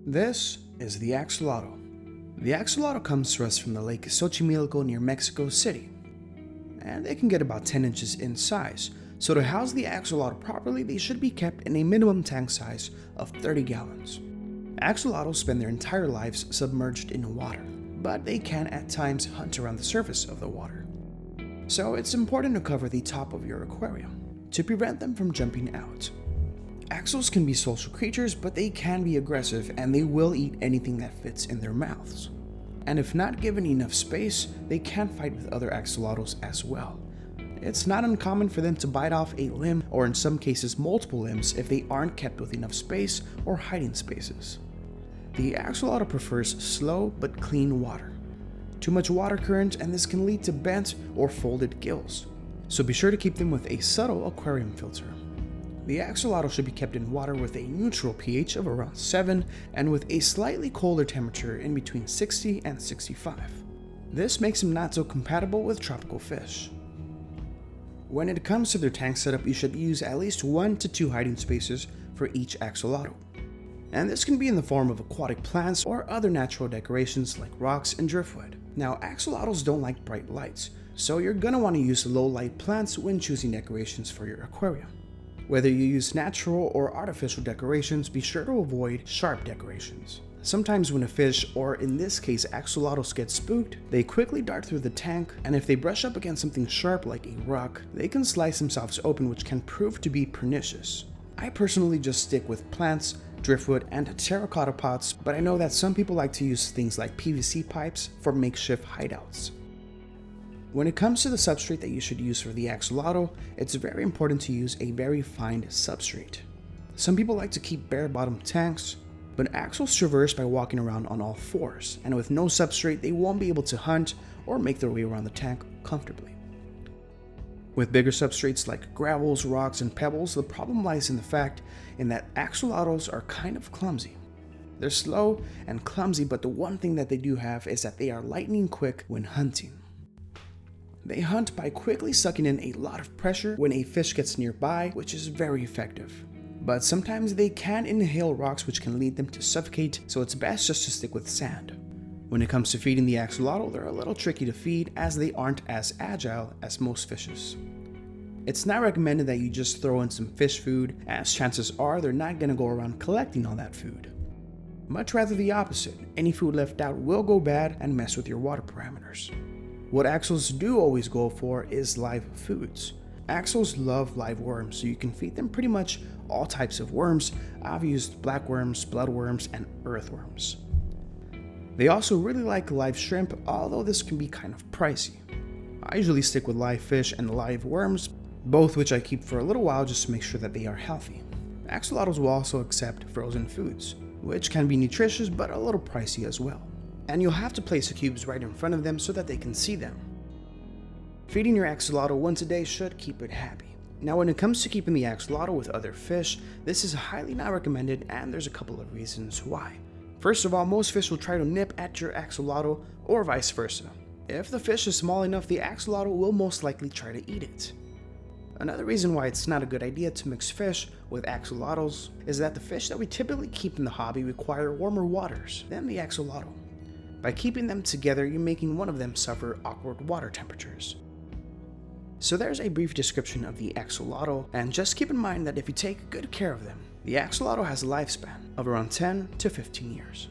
This is the axolotl. The axolotl comes to us from the lake Xochimilco near Mexico City, and they can get about 10 inches in size. So to house the axolotl properly, they should be kept in a minimum tank size of 30 gallons. Axolotls spend their entire lives submerged in water, but they can at times hunt around the surface of the water. So it's important to cover the top of your aquarium to prevent them from jumping out. Axolotls can be social creatures, but they can be aggressive and they will eat anything that fits in their mouths. And if not given enough space, they can fight with other axolotls as well. It's not uncommon for them to bite off a limb, or in some cases multiple limbs, if they aren't kept with enough space or hiding spaces. The axolotl prefers slow but clean water. Too much water current and this can lead to bent or folded gills. So be sure to keep them with a subtle aquarium filter. The axolotl should be kept in water with a neutral pH of around 7 and with a slightly colder temperature in between 60 and 65. This makes them not so compatible with tropical fish. When it comes to their tank setup, you should use at least 1 to 2 hiding spaces for each axolotl. And this can be in the form of aquatic plants or other natural decorations like rocks and driftwood. Now, axolotls don't like bright lights, so you're gonna want to use low light plants when choosing decorations for your aquarium. Whether you use natural or artificial decorations, be sure to avoid sharp decorations. Sometimes when a fish, or in this case axolotls, get spooked, they quickly dart through the tank, and if they brush up against something sharp like a rock, they can slice themselves open, which can prove to be pernicious. I personally just stick with plants, driftwood, and terracotta pots, but I know that some people like to use things like PVC pipes for makeshift hideouts. When it comes to the substrate that you should use for the axolotl, it's very important to use a very fine substrate. Some people like to keep bare-bottom tanks, but axolotls traverse by walking around on all fours, and with no substrate, they won't be able to hunt or make their way around the tank comfortably. With bigger substrates like gravels, rocks, and pebbles, the problem lies in the fact that axolotls are kind of clumsy. They're slow and clumsy, but the one thing that they do have is that they are lightning quick when hunting. They hunt by quickly sucking in a lot of pressure when a fish gets nearby, which is very effective. But sometimes they can inhale rocks, which can lead them to suffocate, so it's best just to stick with sand. When it comes to feeding the axolotl, they're a little tricky to feed as they aren't as agile as most fishes. It's not recommended that you just throw in some fish food, as chances are they're not going to go around collecting all that food. Much rather the opposite. Any food left out will go bad and mess with your water parameters. What axolotls do always go for is live foods. Axolotls love live worms, so you can feed them pretty much all types of worms. I've used black worms, bloodworms, and earthworms. They also really like live shrimp, although this can be kind of pricey. I usually stick with live fish and live worms, both which I keep for a little while just to make sure that they are healthy. Axolotls will also accept frozen foods, which can be nutritious but a little pricey as well. And you'll have to place the cubes right in front of them so that they can see them. Feeding your axolotl once a day should keep it happy. Now, when it comes to keeping the axolotl with other fish, this is highly not recommended, and there's a couple of reasons why. First of all, most fish will try to nip at your axolotl or vice versa. If the fish is small enough, the axolotl will most likely try to eat it. Another reason why it's not a good idea to mix fish with axolotls is that the fish that we typically keep in the hobby require warmer waters than the axolotl. By keeping them together, you're making one of them suffer awkward water temperatures. So there's a brief description of the axolotl, and just keep in mind that if you take good care of them, the axolotl has a lifespan of around 10 to 15 years.